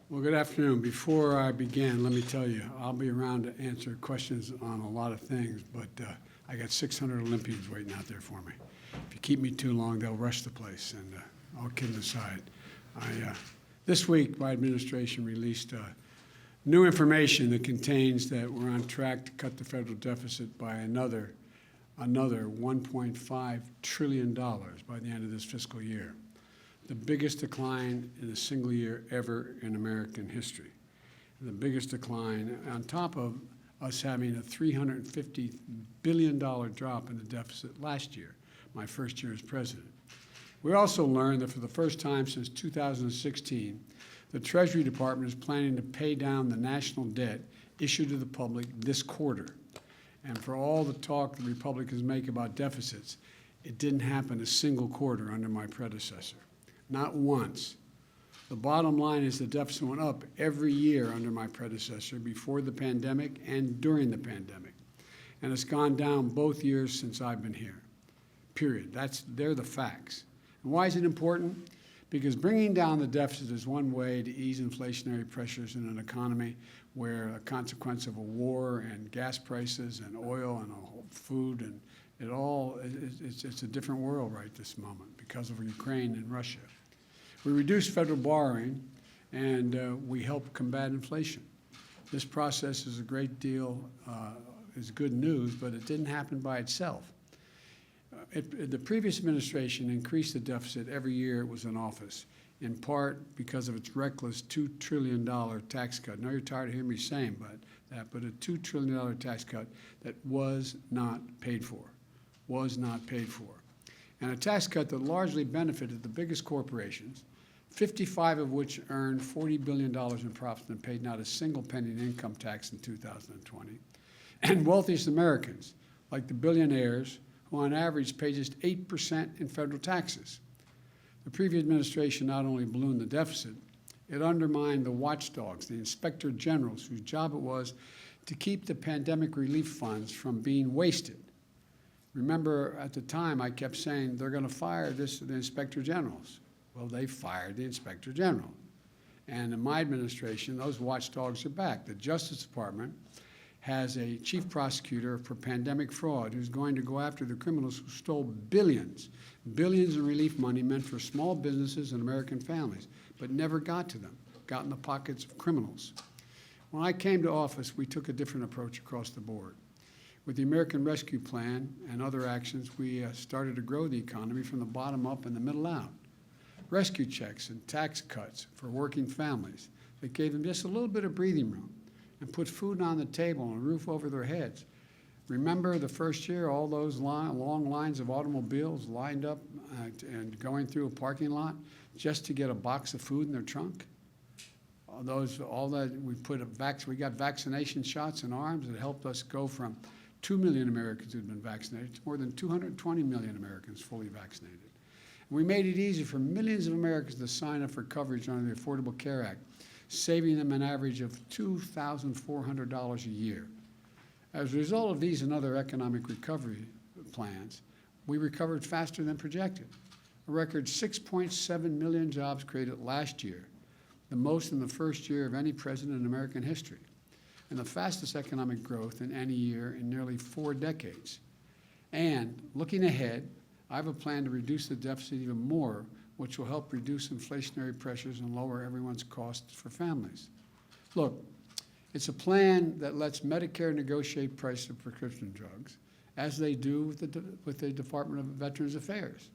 Well, good afternoon. Before I begin, let me tell you, I'll be around to answer questions on a lot of things, but I got 600 Olympians waiting out there for me. If you keep me too long, they'll rush the place. And all kidding aside, this week my administration released new information that contains that we're on track to cut the federal deficit by another $1.5 trillion by the end of this fiscal year. The biggest decline in a single year ever in American history. And the biggest decline on top of us having a $350 billion drop in the deficit last year, my first year as president. We also learned that for the first time since 2016, the Treasury Department is planning to pay down the national debt issued to the public this quarter. And for all the talk the Republicans make about deficits, it didn't happen a single quarter under my predecessor. Not once. The bottom line is the deficit went up every year under my predecessor before the pandemic and during the pandemic. And it's gone down both years since I've been here, period. They're the facts. And why is it important? Because bringing down the deficit is one way to ease inflationary pressures in an economy where a consequence of a war and gas prices and oil and food and it's a different world right this moment because of Ukraine and Russia. We reduced federal borrowing and we helped combat inflation. This process is a great deal, is good news, but it didn't happen by itself. The previous administration increased the deficit every year it was in office, in part because of its reckless $2 trillion tax cut. I know you're tired of hearing me saying but a $2 trillion tax cut that was not paid for. And a tax cut that largely benefited the biggest corporations, 55 of which earned $40 billion in profits and paid not a single penny in income tax in 2020, and wealthiest Americans, like the billionaires, who on average pay just 8% in federal taxes. The previous administration not only ballooned the deficit, it undermined the watchdogs, the inspector generals, whose job it was to keep the pandemic relief funds from being wasted. Remember, at the time, I kept saying they're going to fire the inspector generals. Well, they fired the inspector general. And in my administration, those watchdogs are back. The Justice Department has a chief prosecutor for pandemic fraud who's going to go after the criminals who stole billions in relief money meant for small businesses and American families, but never got to them, got in the pockets of criminals. When I came to office, we took a different approach across the board. With the American Rescue Plan and other actions, we started to grow the economy from the bottom up and the middle out. Rescue checks and tax cuts for working families that gave them just a little bit of breathing room and put food on the table and a roof over their heads. Remember the first year, all those long lines of automobiles lined up and going through a parking lot just to get a box of food in their trunk? We got vaccination shots in arms that helped us go from 2 million Americans who'd been vaccinated to more than 220 million Americans fully vaccinated. And we made it easy for millions of Americans to sign up for coverage under the Affordable Care Act, saving them an average of $2,400 a year. As a result of these and other economic recovery plans, we recovered faster than projected. A record 6.7 million jobs created last year, the most in the first year of any president in American history, and the fastest economic growth in any year in nearly 4 decades. And looking ahead, I have a plan to reduce the deficit even more, which will help reduce inflationary pressures and lower everyone's costs for families. Look, it's a plan that lets Medicare negotiate price of prescription drugs, as they do with the Department of Veterans Affairs.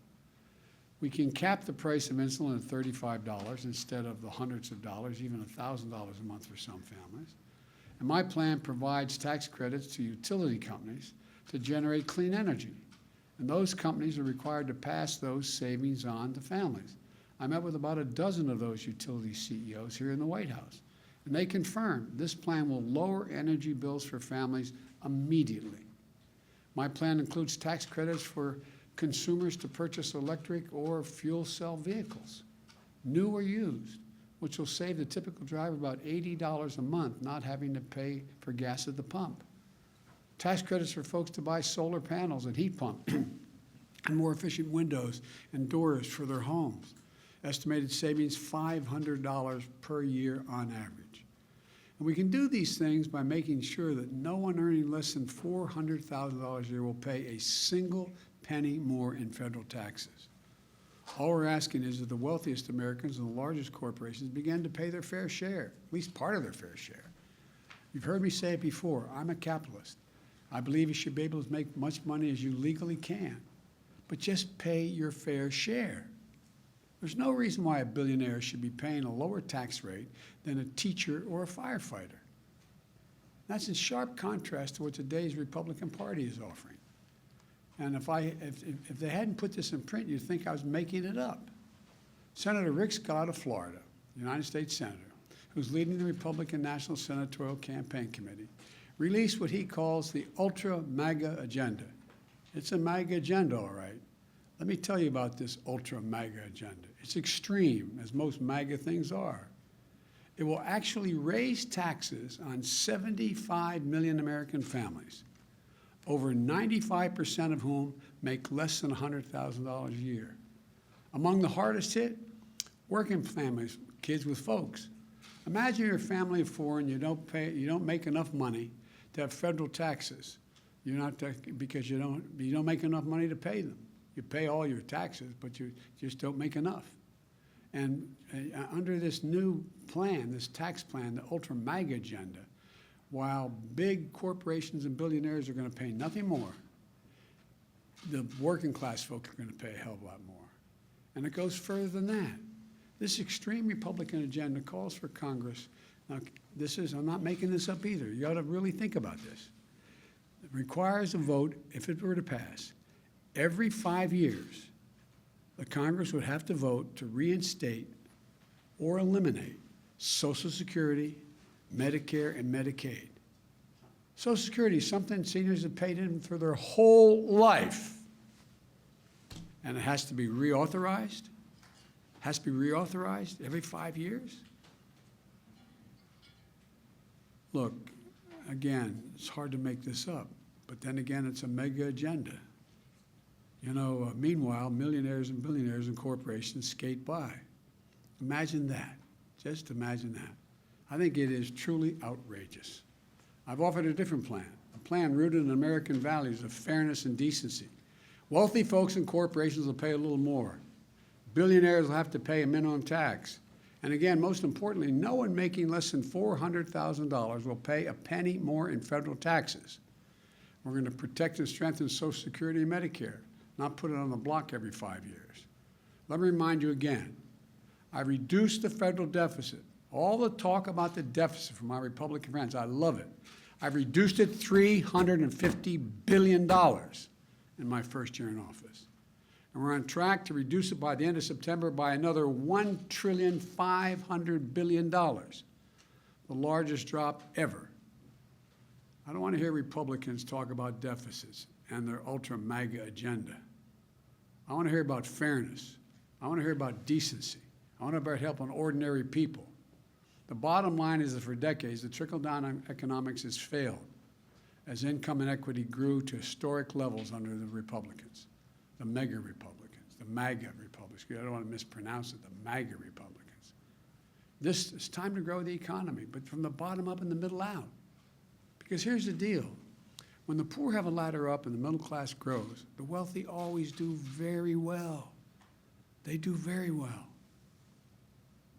We can cap the price of insulin at $35 instead of the hundreds of dollars, even $1,000 a month for some families. And my plan provides tax credits to utility companies to generate clean energy. And those companies are required to pass those savings on to families. I met with about a dozen of those utility CEOs here in the White House, and they confirmed this plan will lower energy bills for families immediately. My plan includes tax credits for consumers to purchase electric or fuel cell vehicles, new or used, which will save the typical driver about $80 a month not having to pay for gas at the pump. Tax credits for folks to buy solar panels and heat pumps and more efficient windows and doors for their homes. Estimated savings $500 per year on average. And we can do these things by making sure that no one earning less than $400,000 a year will pay a single penny more in federal taxes. All we're asking is that the wealthiest Americans and the largest corporations begin to pay their fair share, at least part of their fair share. You've heard me say it before, I'm a capitalist. I believe you should be able to make much money as you legally can, but just pay your fair share. There's no reason why a billionaire should be paying a lower tax rate than a teacher or a firefighter. That's in sharp contrast to what today's Republican Party is offering. And if they hadn't put this in print, you'd think I was making it up. Senator Rick Scott of Florida, United States Senator, who's leading the Republican National Senatorial Campaign Committee, released what he calls the Ultra MAGA Agenda. It's a MAGA agenda, all right. Let me tell you about this Ultra MAGA agenda. It's extreme, as most MAGA things are. It will actually raise taxes on 75 million American families, over 95% of whom make less than $100,000 a year. Among the hardest hit, working families, kids with folks. Imagine you're a family of four and you don't make enough money to have federal taxes. Because you don't make enough money to pay them. You pay all your taxes, but you just don't make enough. And under this new plan, this tax plan, the Ultra MAGA agenda, while big corporations and billionaires are going to pay nothing more, the working class folks are going to pay a hell of a lot more. And it goes further than that. This extreme Republican agenda calls for Congress. Now, I'm not making this up either. You ought to really think about this. It requires a vote, if it were to pass, every 5 years, the Congress would have to vote to reinstate or eliminate Social Security, Medicare, and Medicaid. Social Security is something seniors have paid in for their whole life. And it has to be reauthorized. Has to be reauthorized every 5 years. Look, again, it's hard to make this up, but then again, it's a mega agenda. You know, meanwhile, millionaires and billionaires and corporations skate by. Imagine that. Just imagine that. I think it is truly outrageous. I've offered a different plan, a plan rooted in American values of fairness and decency. Wealthy folks and corporations will pay a little more. Billionaires will have to pay a minimum tax. And again, most importantly, no one making less than $400,000 will pay a penny more in federal taxes. We're going to protect and strengthen Social Security and Medicare, not put it on the block every 5 years. Let me remind you again, I reduced the federal deficit. All the talk about the deficit from my Republican friends, I love it. I've reduced it $350 billion in my first year in office. And we're on track to reduce it by the end of September by another $1.5 trillion, the largest drop ever. I don't want to hear Republicans talk about deficits and their ultra MAGA agenda. I want to hear about fairness. I want to hear about decency. I want to hear about helping ordinary people. The bottom line is that for decades, the trickle-down economics has failed as income inequity grew to historic levels under the Republicans, the mega Republicans, the MAGA Republicans. I don't want to mispronounce it, the MAGA Republicans. This is time to grow the economy, but from the bottom up and the middle out. Because here's the deal. When the poor have a ladder up and the middle class grows, the wealthy always do very well. They do very well.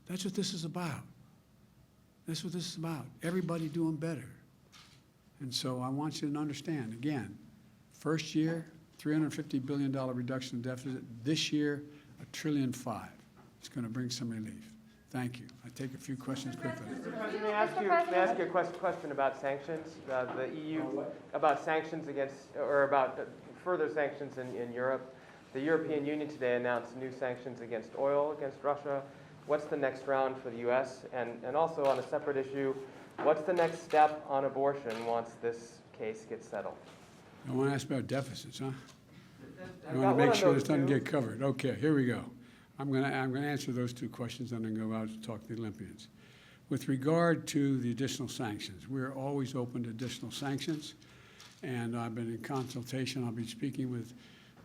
That's what this is about. That's what this is about. Everybody doing better. And so I want you to understand, again, first year, $350 billion reduction in deficit. This year, $1.5 trillion. It's going to bring some relief. Thank you. I take a few questions quickly. Mr. President, may I ask you a question about sanctions? The EU, about sanctions against, or about further sanctions in Europe. The European Union today announced new sanctions against oil, against Russia. What's the next round for the U.S.? And also on a separate issue, what's the next step on abortion once this case gets settled? I want to ask about deficits, huh? I want to make sure this doesn't get covered. Okay, here we go. I'm going to answer those two questions and then go out to talk to the Olympians. With regard to the additional sanctions, we're always open to additional sanctions, and I've been in consultation. I'll be speaking with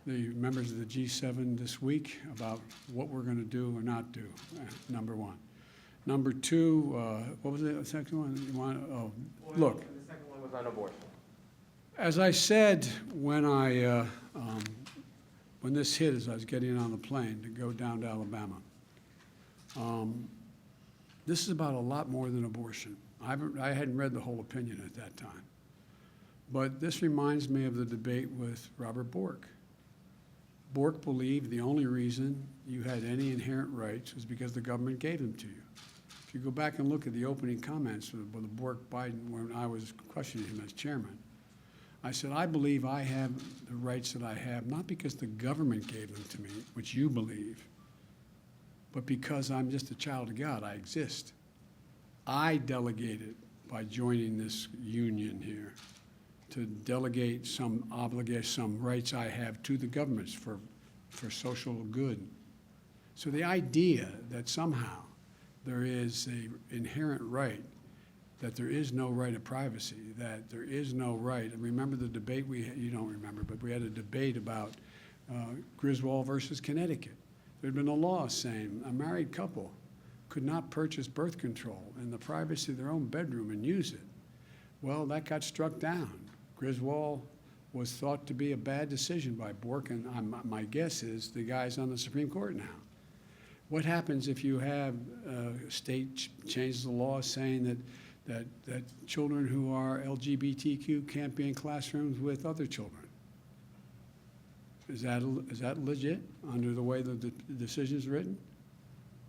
the members of the G7 this week about what we're going to do or not do, number one. Number two, what was the second one? You want, oh, look. The second one was on abortion. As I said when when this hit, as I was getting on the plane to go down to Alabama, this is about a lot more than abortion. I hadn't read the whole opinion at that time. But this reminds me of the debate with Robert Bork. Bork believed the only reason you had any inherent rights was because the government gave them to you. If you go back and look at the opening comments with the Bork-Biden when I was questioning him as chairman, I said, I believe I have the rights that I have, not because the government gave them to me, which you believe, but because I'm just a child of God, I exist. I delegated by joining this union here to delegate some obligation, some rights I have to the governments for social good. So the idea that somehow there is an inherent right, that there is no right of privacy, that there is no right. And remember the debate we had, you don't remember, but we had a debate about Griswold versus Connecticut. There had been a law saying a married couple could not purchase birth control in the privacy of their own bedroom and use it. Well, that got struck down. Griswold was thought to be a bad decision by Bork, and my guess is the guy's on the Supreme Court now. What happens if you have a state changes the law saying that children who are LGBTQ can't be in classrooms with other children? Is that legit under the way the decision is written?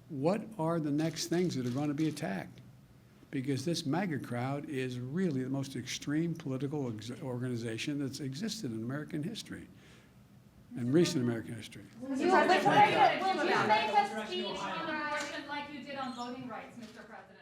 What are the next things that are going to be attacked? Because this MAGA crowd is really the most extreme political organization that's existed in American history, in recent American history. Will you make a speech on abortion like you did on voting rights, Mr. President?